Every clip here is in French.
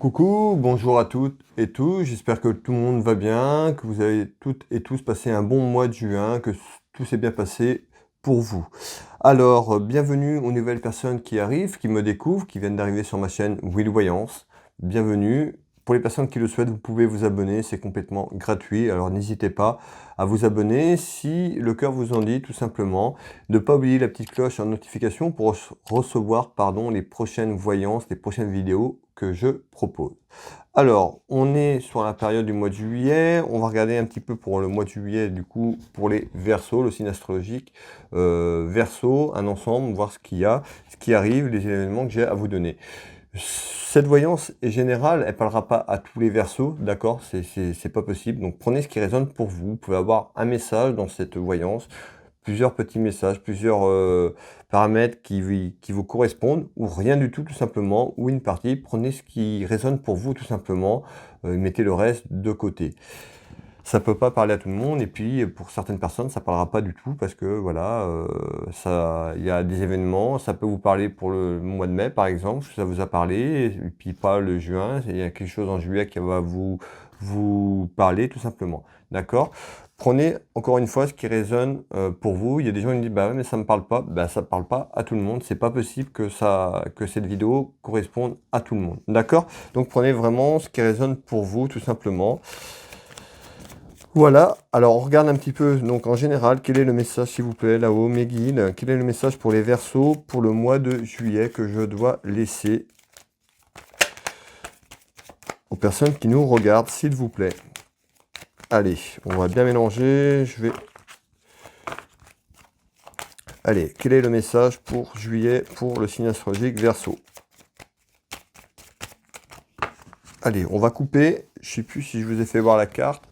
Coucou, bonjour à toutes et tous, j'espère que tout le monde va bien, que vous avez toutes et tous passé un bon mois de juin, que tout s'est bien passé pour vous. Alors, bienvenue aux nouvelles personnes qui arrivent, qui me découvrent, qui viennent d'arriver sur ma chaîne Will Voyance. Bienvenue. Pour les personnes qui le souhaitent, vous pouvez vous abonner, c'est complètement gratuit, alors n'hésitez pas à vous abonner si le cœur vous en dit, tout simplement. Ne pas oublier la petite cloche en notification pour recevoir les prochaines voyances, les prochaines vidéos que je propose. Alors, on est sur la période du mois de juillet, on va regarder un petit peu pour le mois de juillet, du coup, pour les Verseaux, le signe astrologique Verseau, un ensemble, voir ce qu'il y a, ce qui arrive, les événements que j'ai à vous donner. Cette voyance est générale, elle parlera pas à tous les Verseaux, d'accord, c'est pas possible, donc prenez ce qui résonne pour vous. Vous pouvez avoir un message dans cette voyance, plusieurs petits messages, plusieurs paramètres qui vous correspondent, ou rien du tout simplement, ou une partie. Prenez ce qui résonne pour vous tout simplement, mettez le reste de côté. Ça peut pas parler à tout le monde, et puis pour certaines personnes ça parlera pas du tout, parce que voilà, il y a des événements, ça peut vous parler pour le mois de mai par exemple, ça vous a parlé, et puis pas le juin, il y a quelque chose en juillet qui va vous parler tout simplement, d'accord? Prenez encore une fois ce qui résonne pour vous. Il y a des gens qui me disent bah ouais, mais ça me parle pas. Bah ça parle pas à tout le monde. C'est pas possible que cette vidéo corresponde à tout le monde. D'accord? Donc prenez vraiment ce qui résonne pour vous, tout simplement. Voilà, alors on regarde un petit peu, donc en général, quel est le message s'il vous plaît, là-haut, mes guides, quel est le message pour les Verseaux pour le mois de juillet que je dois laisser aux personnes qui nous regardent, s'il vous plaît. Allez, on va bien mélanger, Allez, quel est le message pour juillet pour le signe astrologique Verseau? Allez, on va couper, je sais plus si je vous ai fait voir la carte.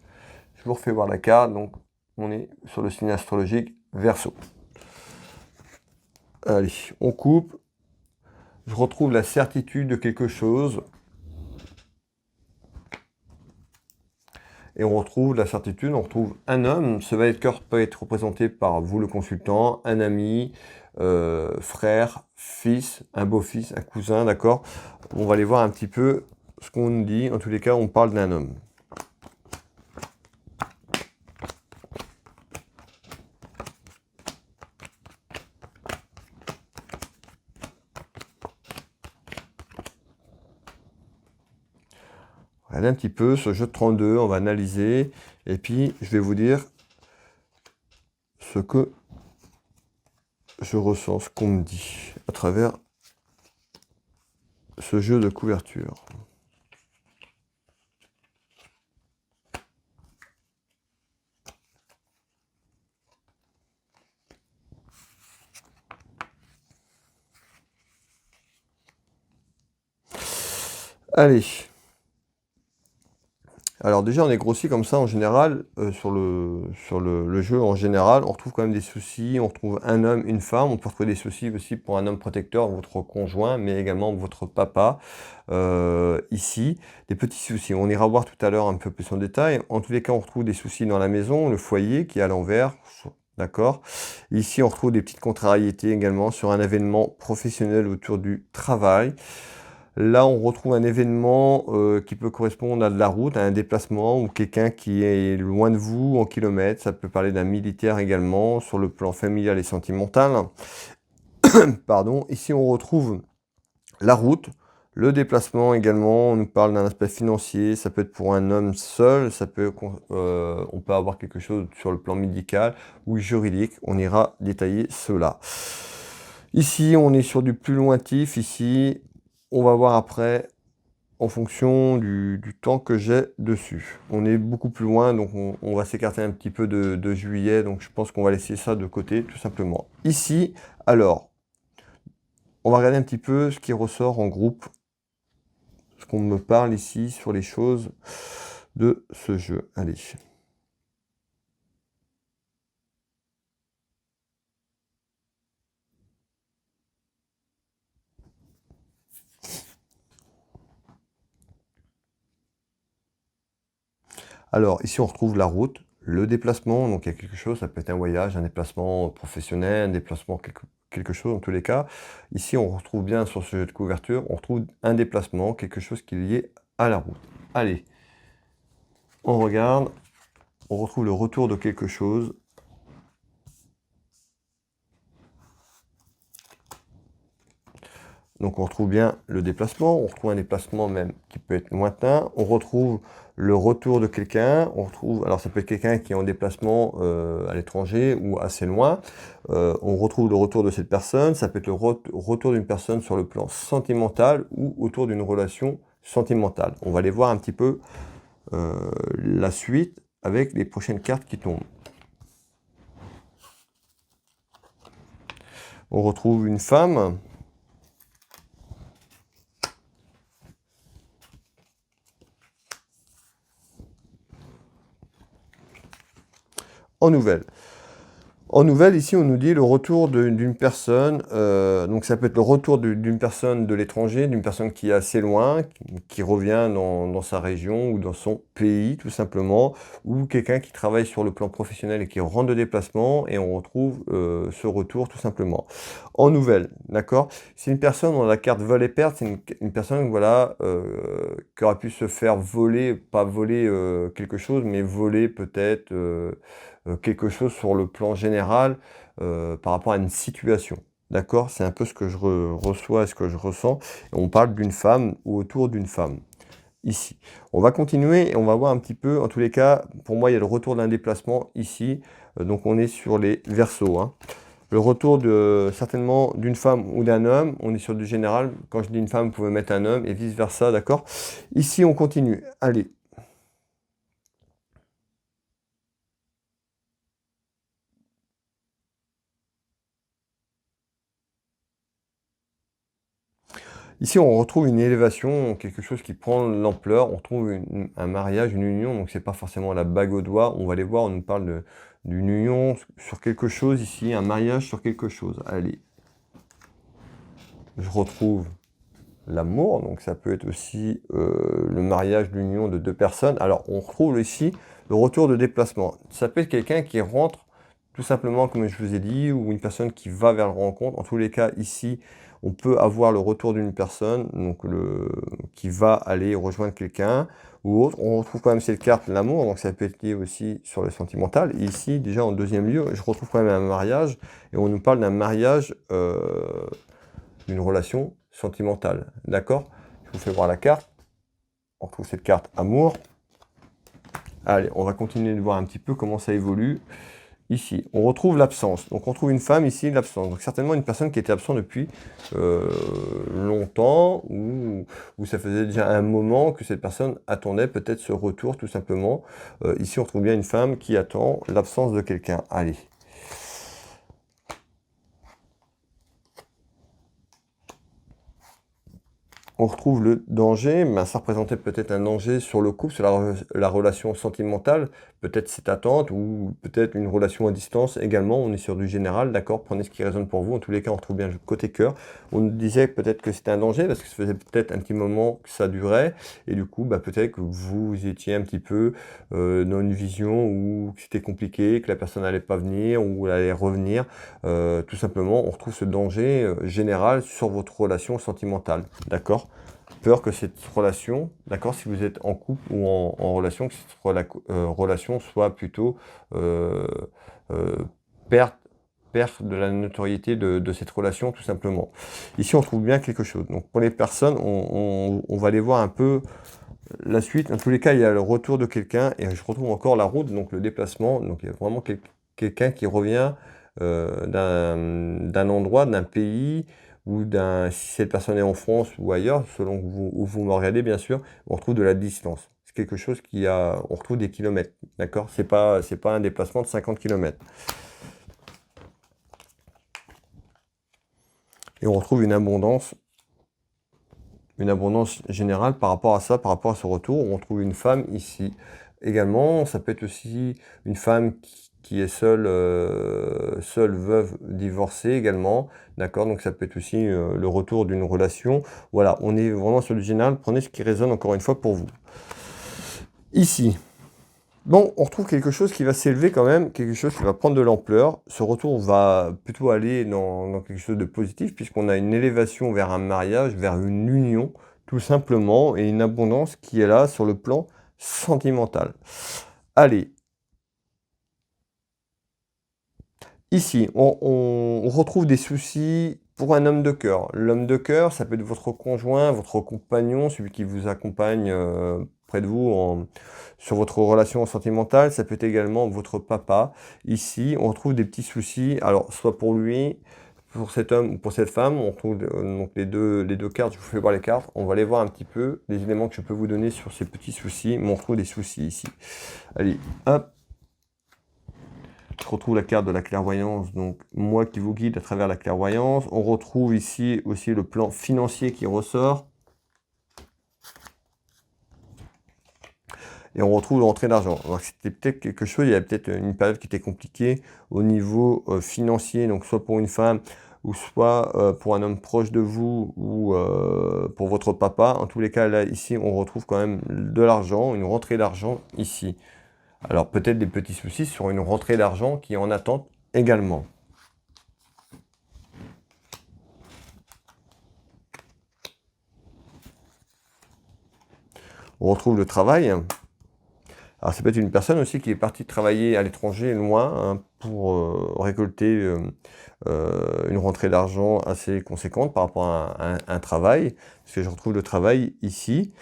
Je vous refais voir la carte, donc on est sur le signe astrologique Verseau. Allez, on coupe. Je retrouve la certitude de quelque chose. Et on retrouve la certitude, on retrouve un homme. Ce valet-cœur peut être représenté par vous, le consultant, un ami, frère, fils, un beau-fils, un cousin, d'accord? On va aller voir un petit peu ce qu'on nous dit. En tous les cas, on parle d'un homme. Regardez un petit peu ce jeu de 32, on va analyser, et puis je vais vous dire ce que je ressens, ce qu'on me dit, à travers ce jeu de couverture. Allez. Alors déjà, on est grossi comme ça en général, sur le jeu en général, on retrouve quand même des soucis, on retrouve un homme, une femme, on peut retrouver des soucis aussi pour un homme protecteur, votre conjoint, mais également votre papa, ici, des petits soucis. On ira voir tout à l'heure un peu plus en détail. En tous les cas, on retrouve des soucis dans la maison, le foyer qui est à l'envers, d'accord? Ici, on retrouve des petites contrariétés également sur un événement professionnel autour du travail. Là, on retrouve un événement qui peut correspondre à de la route, à un déplacement, ou quelqu'un qui est loin de vous en kilomètres. Ça peut parler d'un militaire également, sur le plan familial et sentimental. Pardon. Ici, on retrouve la route, le déplacement également. On nous parle d'un aspect financier. Ça peut être pour un homme seul. On peut avoir quelque chose sur le plan médical ou juridique. On ira détailler cela. Ici, on est sur du plus lointif. Ici, on va voir après, en fonction du temps que j'ai dessus. On est beaucoup plus loin, donc on va s'écarter un petit peu de juillet, donc je pense qu'on va laisser ça de côté, tout simplement. Ici, alors, on va regarder un petit peu ce qui ressort en groupe, ce qu'on me parle ici sur les choses de ce jeu. Allez. Alors, ici, on retrouve la route, le déplacement, donc il y a quelque chose, ça peut être un voyage, un déplacement professionnel, un déplacement quelque chose, en tous les cas. Ici, on retrouve bien sur ce jeu de couverture, on retrouve un déplacement, quelque chose qui est lié à la route. Allez, on regarde, on retrouve le retour de quelque chose. Donc on retrouve bien le déplacement, on retrouve un déplacement même qui peut être lointain, on retrouve le retour de quelqu'un, on retrouve, alors ça peut être quelqu'un qui est en déplacement à l'étranger ou assez loin, on retrouve le retour de cette personne, ça peut être le retour d'une personne sur le plan sentimental ou autour d'une relation sentimentale. On va aller voir un petit peu la suite avec les prochaines cartes qui tombent. On retrouve une femme. En nouvelle. En nouvelle, ici, on nous dit le retour d'une personne. Donc, ça peut être le retour d'une personne de l'étranger, d'une personne qui est assez loin, qui revient dans sa région ou dans son pays, tout simplement, ou quelqu'un qui travaille sur le plan professionnel et qui rentre de déplacement, et on retrouve ce retour, tout simplement. En nouvelle, d'accord? C'est une personne, on a la carte vol et perte, c'est une personne, voilà, qui aurait pu se faire voler, pas voler quelque chose, mais voler peut-être quelque chose sur le plan général par rapport à une situation. D'accord? C'est un peu ce que je reçois et ce que je ressens. On parle d'une femme ou autour d'une femme. Ici. On va continuer et on va voir un petit peu, en tous les cas, pour moi, il y a le retour d'un déplacement ici. Donc on est sur les verseaux. Hein. Le retour certainement d'une femme ou d'un homme. On est sur du général. Quand je dis une femme, vous pouvez mettre un homme et vice-versa, d'accord? Ici, on continue. Allez. Ici, on retrouve une élévation, quelque chose qui prend l'ampleur. On retrouve un mariage, une union. Donc, c'est pas forcément la bague au doigt. On va aller voir, on nous parle d'une union sur quelque chose ici, un mariage sur quelque chose. Allez. Je retrouve l'amour. Donc, ça peut être aussi le mariage, l'union de deux personnes. Alors, on retrouve ici le retour de déplacement. Ça peut être quelqu'un qui rentre tout simplement, comme je vous ai dit, ou une personne qui va vers la rencontre. En tous les cas, ici, on peut avoir le retour d'une personne donc qui va aller rejoindre quelqu'un ou autre. On retrouve quand même cette carte, l'amour, donc ça peut être lié aussi sur le sentimental. Et ici, déjà en deuxième lieu, je retrouve quand même un mariage, et on nous parle d'un mariage, d'une relation sentimentale. D'accord? Je vous fais voir la carte. On retrouve cette carte amour. Allez, on va continuer de voir un petit peu comment ça évolue. Ici, on retrouve l'absence. Donc, on trouve une femme ici, l'absence. Donc, certainement une personne qui était absente depuis longtemps ou ça faisait déjà un moment que cette personne attendait peut-être ce retour, tout simplement. Ici, on trouve bien une femme qui attend l'absence de quelqu'un. Allez. On retrouve le danger, mais ça représentait peut-être un danger sur le couple, sur la relation sentimentale, peut-être cette attente, ou peut-être une relation à distance également. On est sur du général, d'accord? Prenez ce qui résonne pour vous. En tous les cas, on retrouve bien le côté cœur. On nous disait peut-être que c'était un danger, parce que ça faisait peut-être un petit moment que ça durait, et du coup, bah, peut-être que vous étiez un petit peu dans une vision où c'était compliqué, que la personne n'allait pas venir, ou elle allait revenir. Tout simplement, on retrouve ce danger général sur votre relation sentimentale, d'accord? Peur que cette relation, d'accord, si vous êtes en couple ou en relation, que cette relation soit plutôt euh, euh, perte, perte de la notoriété de cette relation, tout simplement. Ici, on trouve bien quelque chose. Donc, pour les personnes, on va aller voir un peu la suite. Dans tous les cas, il y a le retour de quelqu'un, et je retrouve encore la route, donc le déplacement. Donc, il y a vraiment quelqu'un qui revient d'un endroit, d'un pays, ou si cette personne est en France ou ailleurs, selon où vous me regardez, bien sûr, on retrouve de la distance. C'est quelque chose on retrouve des kilomètres, d'accord? C'est pas un déplacement de 50 kilomètres. Et on retrouve une abondance générale par rapport à ça, par rapport à ce retour. On trouve une femme ici également. Ça peut être aussi une femme qui est seule, veuve, divorcée également. D'accord? Donc ça peut être aussi le retour d'une relation. Voilà, on est vraiment sur du général. Prenez ce qui résonne encore une fois pour vous. Ici. Bon, on retrouve quelque chose qui va s'élever quand même, quelque chose qui va prendre de l'ampleur. Ce retour va plutôt aller dans quelque chose de positif, puisqu'on a une élévation vers un mariage, vers une union, tout simplement, et une abondance qui est là sur le plan sentimental. Allez, ici, on retrouve des soucis pour un homme de cœur. L'homme de cœur, ça peut être votre conjoint, votre compagnon, celui qui vous accompagne près de vous sur votre relation sentimentale. Ça peut être également votre papa. Ici, on retrouve des petits soucis. Alors, soit pour lui, pour cet homme ou pour cette femme, on retrouve donc les deux cartes. Je vous fais voir les cartes. On va aller voir un petit peu les éléments que je peux vous donner sur ces petits soucis. Mais on retrouve des soucis ici. Allez, hop. Je retrouve la carte de la clairvoyance, donc moi qui vous guide à travers la clairvoyance. On retrouve ici aussi le plan financier qui ressort. Et on retrouve l'entrée d'argent. C'était peut-être quelque chose, il y avait peut-être une période qui était compliquée au niveau financier, donc soit pour une femme, ou soit pour un homme proche de vous, ou pour votre papa. En tous les cas, là, ici, on retrouve quand même de l'argent, une rentrée d'argent ici. Alors peut-être des petits soucis sur une rentrée d'argent qui est en attente également. On retrouve le travail. Alors ça peut être une personne aussi qui est partie travailler à l'étranger, loin, hein, pour récolter une rentrée d'argent assez conséquente par rapport à un travail. Parce que je retrouve le travail ici,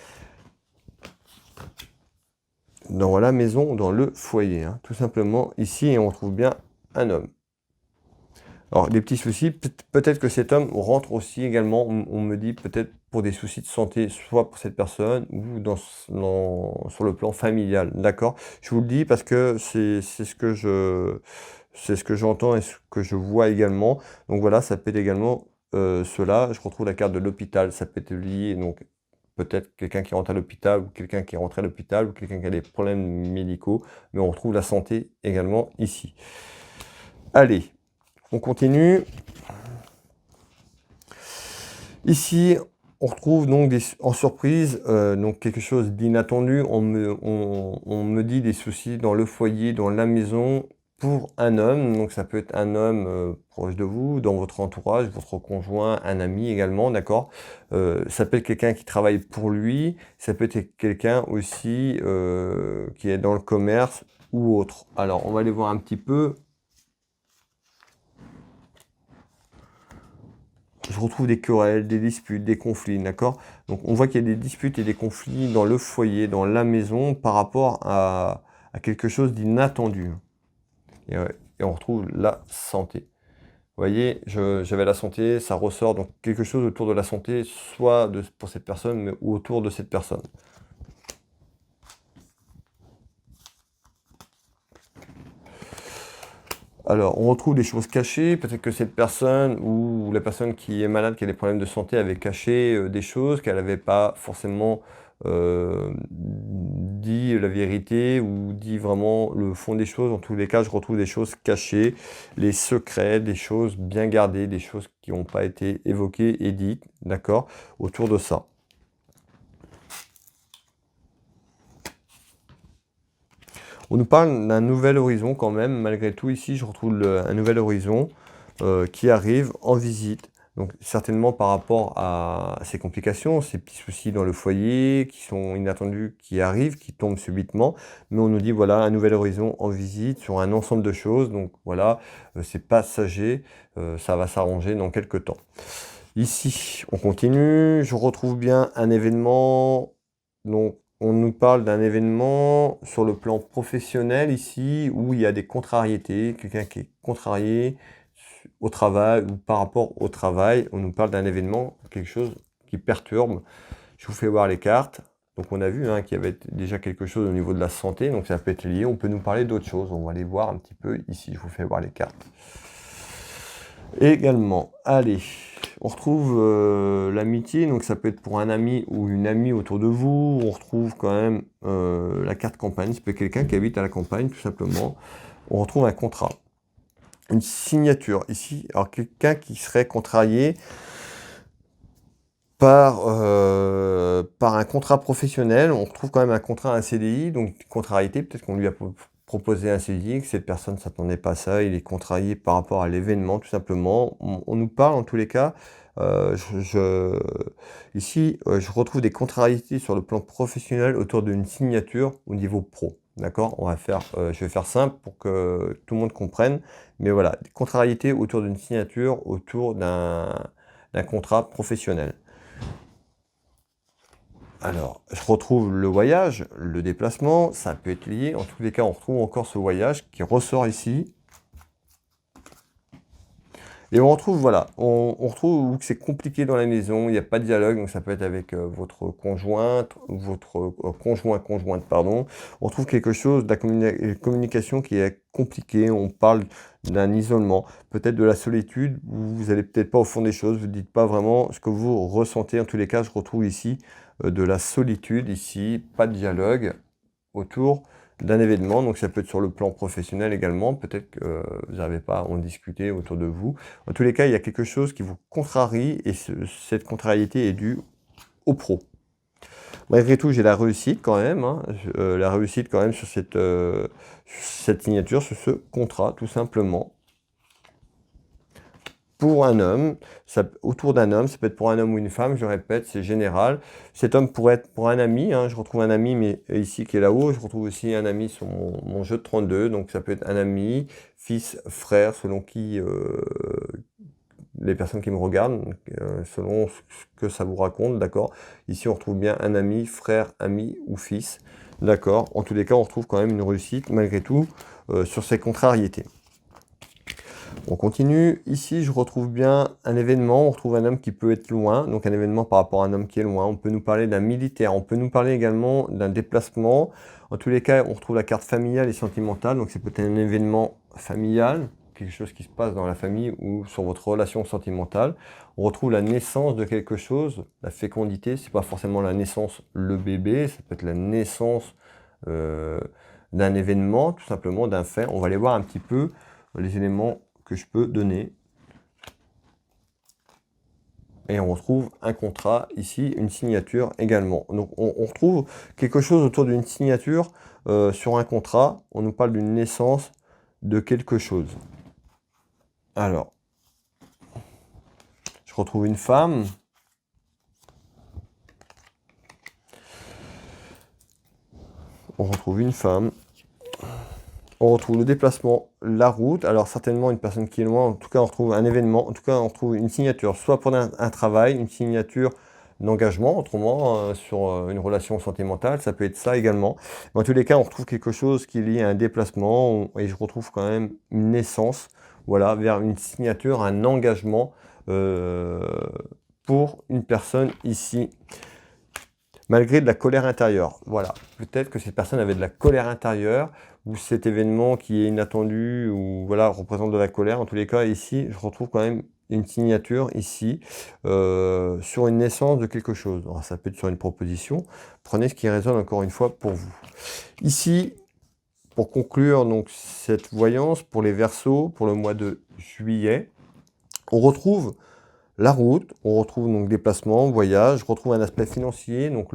dans la maison, dans le foyer, hein, tout simplement ici, et on retrouve bien un homme. Alors, des petits soucis, peut-être que cet homme rentre aussi également, on me dit peut-être pour des soucis de santé, soit pour cette personne ou sur le plan familial, d'accord? Je vous le dis parce que c'est ce que j'entends et ce que je vois également. Donc voilà, ça peut être également cela. Je retrouve la carte de l'hôpital, ça peut être lié, donc peut-être quelqu'un qui rentre à l'hôpital ou quelqu'un qui est rentré à l'hôpital ou quelqu'un qui a des problèmes médicaux, mais on retrouve la santé également ici. Allez. On continue. Ici, on retrouve donc en surprise donc quelque chose d'inattendu. On me dit des soucis dans le foyer, dans la maison, pour un homme. Donc ça peut être un homme proche de vous, dans votre entourage, votre conjoint, un ami également, d'accord. Ça peut être quelqu'un qui travaille pour lui. Ça peut être quelqu'un aussi qui est dans le commerce ou autre. Alors, on va aller voir un petit peu. Je retrouve des querelles, des disputes, des conflits, d'accord? Donc on voit qu'il y a des disputes et des conflits dans le foyer, dans la maison, par rapport à quelque chose d'inattendu. Et on retrouve la santé. Vous voyez, j'avais la santé, ça ressort, donc quelque chose autour de la santé, soit pour cette personne, mais ou autour de cette personne. Alors, on retrouve des choses cachées, peut-être que cette personne ou la personne qui est malade, qui a des problèmes de santé, avait caché des choses, qu'elle n'avait pas forcément dit la vérité ou dit vraiment le fond des choses. En tous les cas, je retrouve des choses cachées, les secrets, des choses bien gardées, des choses qui n'ont pas été évoquées et dites, d'accord, autour de ça. On nous parle d'un nouvel horizon quand même, malgré tout. Ici, je retrouve un nouvel horizon qui arrive en visite. Donc certainement par rapport à ces complications, ces petits soucis dans le foyer qui sont inattendus, qui arrivent, qui tombent subitement. Mais on nous dit voilà, un nouvel horizon en visite sur un ensemble de choses. Donc voilà, c'est passager, ça va s'arranger dans quelques temps. Ici, on continue. Je retrouve bien un événement. Donc on nous parle d'un événement sur le plan professionnel ici, où il y a des contrariétés, quelqu'un qui est contrarié au travail ou par rapport au travail. On nous parle d'un événement, quelque chose qui perturbe. Je vous fais voir les cartes. Donc on a vu hein, qu'il y avait déjà quelque chose au niveau de la santé, donc ça peut être lié. On peut nous parler d'autres choses. On va aller voir un petit peu ici. Je vous fais voir les cartes. Également, allez, on retrouve l'amitié, donc ça peut être pour un ami ou une amie autour de vous. On retrouve quand même la carte campagne, ça peut être quelqu'un qui habite à la campagne, tout simplement. On retrouve un contrat, une signature ici. Alors quelqu'un qui serait contrarié par un contrat professionnel. On retrouve quand même un contrat, un CDI, donc contrariété, peut-être qu'on lui a proposé un CDI, que cette personne ne s'attendait pas à ça, il est contrarié par rapport à l'événement, tout simplement. On nous parle en tous les cas Ici, je retrouve des contrariétés sur le plan professionnel autour d'une signature au niveau pro. D'accord? Je vais faire simple pour que tout le monde comprenne. Mais voilà, des contrariétés autour d'une signature, autour d'un contrat professionnel. Alors, je retrouve le voyage, le déplacement, ça peut être lié. En tous les cas, on retrouve encore ce voyage qui ressort ici. Et on retrouve, voilà, on retrouve que c'est compliqué dans la maison, il n'y a pas de dialogue, donc ça peut être avec votre conjointe, votre conjointe, pardon. On retrouve quelque chose de la communication qui est compliquée, on parle d'un isolement, peut-être de la solitude, vous n'allez peut-être pas au fond des choses, vous ne dites pas vraiment ce que vous ressentez. En tous les cas, je retrouve ici de la solitude, ici, pas de dialogue autour d'un événement, donc ça peut être sur le plan professionnel également, peut-être que vous n'arrivez pas à en discuter autour de vous. En tous les cas, il y a quelque chose qui vous contrarie et cette contrariété est due au pro. Malgré tout, j'ai la réussite quand même, hein, la réussite quand même sur cette signature, sur ce contrat, tout simplement. Pour un homme, autour d'un homme, ça peut être pour un homme ou une femme, je répète, c'est général. Cet homme pourrait être pour un ami, hein, je retrouve un ami mais ici qui est là-haut, je retrouve aussi un ami sur mon jeu de 32, donc ça peut être un ami, fils, frère, selon qui, les personnes qui me regardent, selon ce que ça vous raconte, d'accord. Ici on retrouve bien un ami, frère, ami ou fils, d'accord. En tous les cas, on retrouve quand même une réussite malgré tout sur ces contrariétés. On continue. Ici, je retrouve bien un événement. On retrouve un homme qui peut être loin. Donc, un événement par rapport à un homme qui est loin. On peut nous parler d'un militaire. On peut nous parler également d'un déplacement. En tous les cas, on retrouve la carte familiale et sentimentale. Donc, c'est peut-être un événement familial, quelque chose qui se passe dans la famille ou sur votre relation sentimentale. On retrouve la naissance de quelque chose. La fécondité, c'est pas forcément la naissance, le bébé. Ça peut être la naissance d'un événement, tout simplement, d'un fait. On va aller voir un petit peu les éléments que je peux donner. Et on retrouve un contrat ici, une signature également. Donc on retrouve quelque chose autour d'une signature sur un contrat. On nous parle d'une naissance de quelque chose. Alors, je retrouve une femme. On retrouve une femme. On retrouve le déplacement, la route, alors certainement une personne qui est loin, en tout cas on retrouve un événement, en tout cas on retrouve une signature, soit pour un travail, une signature d'engagement, autrement sur une relation sentimentale, ça peut être ça également. Mais en tous les cas, on retrouve quelque chose qui est lié à un déplacement, et je retrouve quand même une naissance, voilà, vers une signature, un engagement pour une personne ici. Malgré de la colère intérieure. Voilà, peut-être que cette personne avait de la colère intérieure, ou cet événement qui est inattendu, ou voilà, représente de la colère. En tous les cas, ici, je retrouve quand même une signature, ici, sur une naissance de quelque chose. Alors, ça peut être sur une proposition. Prenez ce qui résonne encore une fois pour vous. Ici, pour conclure donc cette voyance, pour les Verseaux, pour le mois de juillet, on retrouve la route, on retrouve donc déplacement, voyage, je retrouve un aspect financier, donc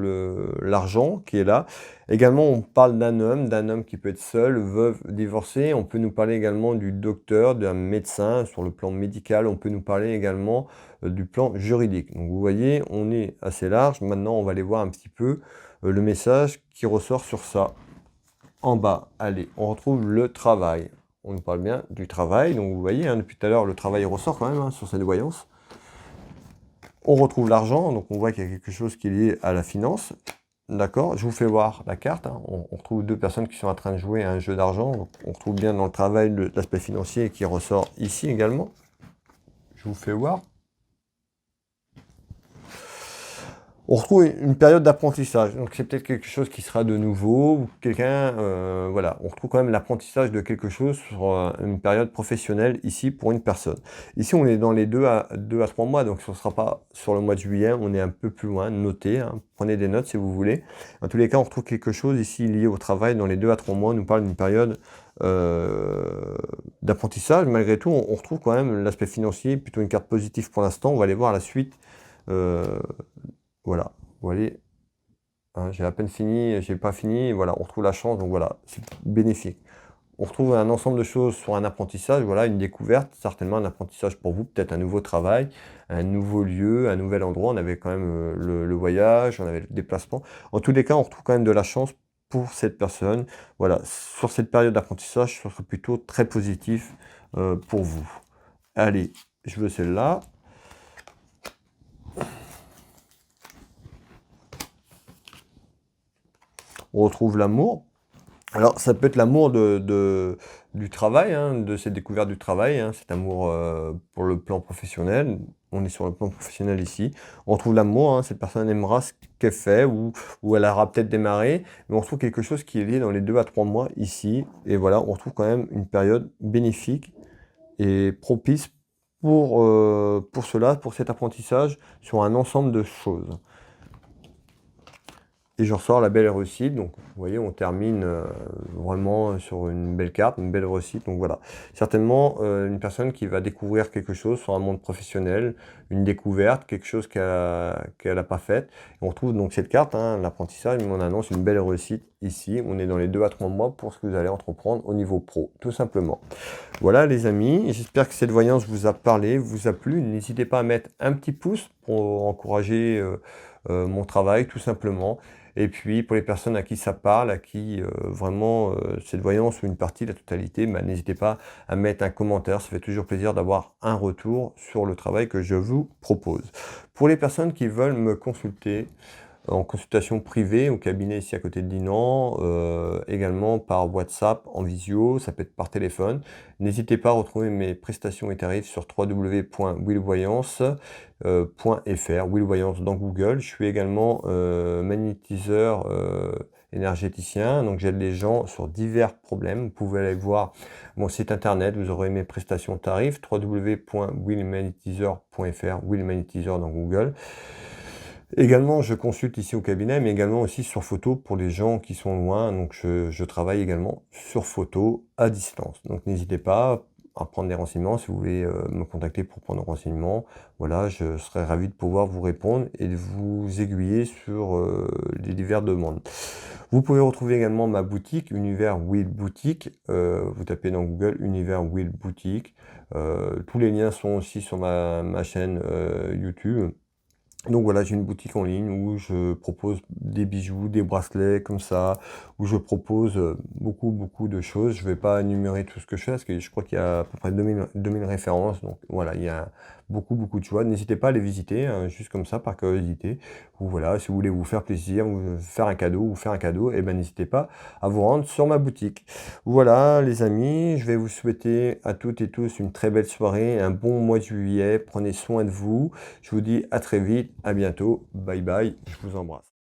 l'argent qui est là. Également, on parle d'un homme qui peut être seul, veuve, divorcé. On peut nous parler également du docteur, d'un médecin sur le plan médical. On peut nous parler également du plan juridique. Donc vous voyez, on est assez large. Maintenant, on va aller voir un petit peu le message qui ressort sur ça. En bas, allez, on retrouve le travail. On nous parle bien du travail. Donc vous voyez, hein, depuis tout à l'heure, le travail ressort quand même hein, sur cette voyance. On retrouve l'argent, donc on voit qu'il y a quelque chose qui est lié à la finance. D'accord, je vous fais voir la carte. Hein. On retrouve deux personnes qui sont en train de jouer à un jeu d'argent. On retrouve bien dans le travail l'aspect financier qui ressort ici également. Je vous fais voir. On retrouve une période d'apprentissage, donc c'est peut-être quelque chose qui sera de nouveau, ou quelqu'un, voilà, on retrouve quand même l'apprentissage de quelque chose sur une période professionnelle ici pour une personne. Ici on est dans les 2 à 3 mois, donc ce ne sera pas sur le mois de juillet, on est un peu plus loin, notez, hein, prenez des notes si vous voulez. En tous les cas, on retrouve quelque chose ici lié au travail dans les 2 à 3 mois, on nous parle d'une période d'apprentissage. Malgré tout, on retrouve quand même l'aspect financier, plutôt une carte positive pour l'instant, on va aller voir la suite. Voilà, vous voyez, hein, j'ai à peine fini, j'ai pas fini, voilà, on retrouve la chance, donc voilà, c'est bénéfique. on retrouve un ensemble de choses sur un apprentissage, voilà, une découverte, certainement un apprentissage pour vous, peut-être un nouveau travail, un nouveau lieu, un nouvel endroit. On avait quand même, le voyage, on avait le déplacement. En tous les cas, on retrouve quand même de la chance pour cette personne. Voilà, sur cette période d'apprentissage, ce serait plutôt très positif, pour vous. Allez, je veux celle-là. On retrouve l'amour. Alors, ça peut être l'amour du travail, hein, de cette découverte du travail, hein, cet amour pour le plan professionnel. On est sur le plan professionnel ici. On retrouve l'amour, hein, cette personne aimera ce qu'elle fait ou elle aura peut-être démarré, mais on retrouve quelque chose qui est lié dans les 2 à 3 mois ici. Et voilà, on retrouve quand même une période bénéfique et propice pour cela, pour cet apprentissage sur un ensemble de choses. Et je ressors la belle réussite, donc vous voyez, on termine vraiment sur une belle carte, une belle réussite. Donc voilà, certainement une personne qui va découvrir quelque chose sur un monde professionnel, une découverte, quelque chose qu'elle a pas fait. On retrouve donc cette carte, hein, l'apprentissage, mais on annonce une belle réussite ici. On est dans les 2 à 3 mois pour ce que vous allez entreprendre au niveau pro, tout simplement. Voilà les amis, j'espère que cette voyance vous a parlé, vous a plu. N'hésitez pas à mettre un petit pouce pour encourager mon travail, tout simplement. Et puis, pour les personnes à qui ça parle, à qui vraiment cette voyance ou une partie, la totalité, bah, n'hésitez pas à mettre un commentaire. Ça fait toujours plaisir d'avoir un retour sur le travail que je vous propose. Pour les personnes qui veulent me consulter en consultation privée au cabinet ici à côté de Dinan, également par WhatsApp, en visio, ça peut être par téléphone. N'hésitez pas à retrouver mes prestations et tarifs sur www.willvoyance.fr, Willvoyance dans Google. Je suis également magnétiseur énergéticien, donc j'aide les gens sur divers problèmes. Vous pouvez aller voir mon site internet, vous aurez mes prestations tarifs, www.willmagnétiseur.fr, Willmagnétiseur dans Google. Également, je consulte ici au cabinet, mais également aussi sur photo pour les gens qui sont loin. Donc, je travaille également sur photo à distance. Donc, n'hésitez pas à prendre des renseignements si vous voulez me contacter pour prendre des renseignements. Voilà, je serai ravi de pouvoir vous répondre et de vous aiguiller sur les diverses demandes. Vous pouvez retrouver également ma boutique, Univers Will Boutique. Vous tapez dans Google Univers Will Boutique. Tous les liens sont aussi sur ma chaîne YouTube. Donc voilà, j'ai une boutique en ligne où je propose des bijoux, des bracelets comme ça, où je propose beaucoup de choses. Je vais pas énumérer tout ce que je fais parce que je crois qu'il y a à peu près 2000 références. Donc voilà, il y a beaucoup de choix. N'hésitez pas à les visiter, hein, juste comme ça, par curiosité. Ou voilà, si vous voulez vous faire plaisir, vous faire un cadeau, et ben n'hésitez pas à vous rendre sur ma boutique. Voilà les amis, je vais vous souhaiter à toutes et tous une très belle soirée, un bon mois de juillet. Prenez soin de vous. Je vous dis à très vite, à bientôt, bye bye, je vous embrasse.